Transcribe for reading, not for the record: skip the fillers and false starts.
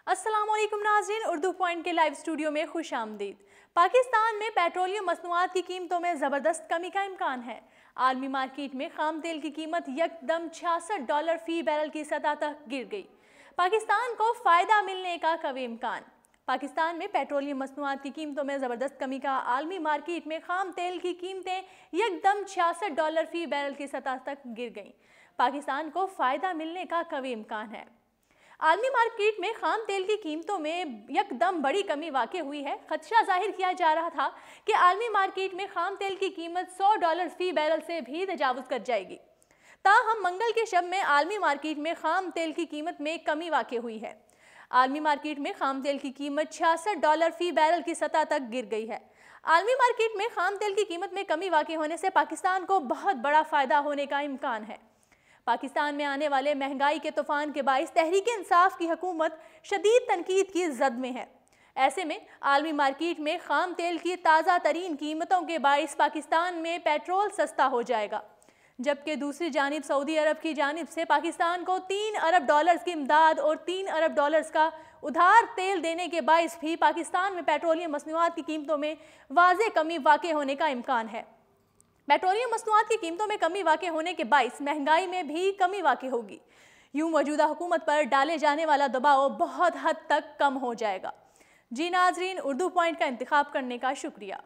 अस्सलाम वालेकुम नाज़रीन, उर्दू पॉइंट के लाइव स्टूडियो में खुश आमदीद। पाकिस्तान में पेट्रोलियम मसनूआत की कीमतों में ज़बरदस्त कमी का इम्कान है। आलमी मार्केट में खाम तेल की कीमत यकदम $66 फी बैरल की सतह तक गिर गई। पाकिस्तान को फ़ायदा मिलने का कवी इम्कान। पाकिस्तान में पेट्रोलियम मसनूआत की कीमतों में ज़बरदस्त कमी का आलमी मार्केट में खाम तेल की कीमतें यकदम $66 फी बैरल की सतह तक गिर गईं। पाकिस्तान को फ़ायदा मिलने का कवी इम्कान है। आलमी मार्केट में खाम तेल की कीमतों में यकदम बड़ी कमी वाक़ई हुई है। खदशा जाहिर किया जा रहा था कि आलमी मार्केट में खाम तेल की कीमत $100 फी बैरल से भी तजावुज़ कर जाएगी। ताहम मंगल के शब में आलमी मार्केट में खाम तेल की कीमत में कमी वाक़ई हुई है। आलमी मार्केट में खाम तेल की कीमत $66 फी बैरल की सतह तक गिर गई है। आलमी मार्केट में खाम तेल की कीमत में कमी वाक़ई होने से पाकिस्तान को बहुत बड़ा फ़ायदा होने का इम्कान है। पाकिस्तान में आने वाले महंगाई के तूफान के बाइस तहरीक इंसाफ की हुकूमत शदीद तनकीद की जद में है। ऐसे में आलमी मार्केट में खाम तेल की ताज़ा तरीन कीमतों के बाइस पाकिस्तान में पेट्रोल सस्ता हो जाएगा, जबकि दूसरी जानिब सऊदी अरब की जानिब से पाकिस्तान को $3 अरब की इमदाद और $3 अरब का उधार तेल देने के बाइस भी पाकिस्तान में पेट्रोलियम मसनूआत की कीमतों में वाज़ेह कमी वाक़ई होने का इम्कान है। पेट्रोलियम मसनूआत की कीमतों में कमी वाक़ई होने के बाइस महंगाई में भी कमी वाक़ई होगी। यूं मौजूदा हुकूमत पर डाले जाने वाला दबाव बहुत हद तक कम हो जाएगा। जी नाज़रीन, उर्दू पॉइंट का इंतखाब करने का शुक्रिया।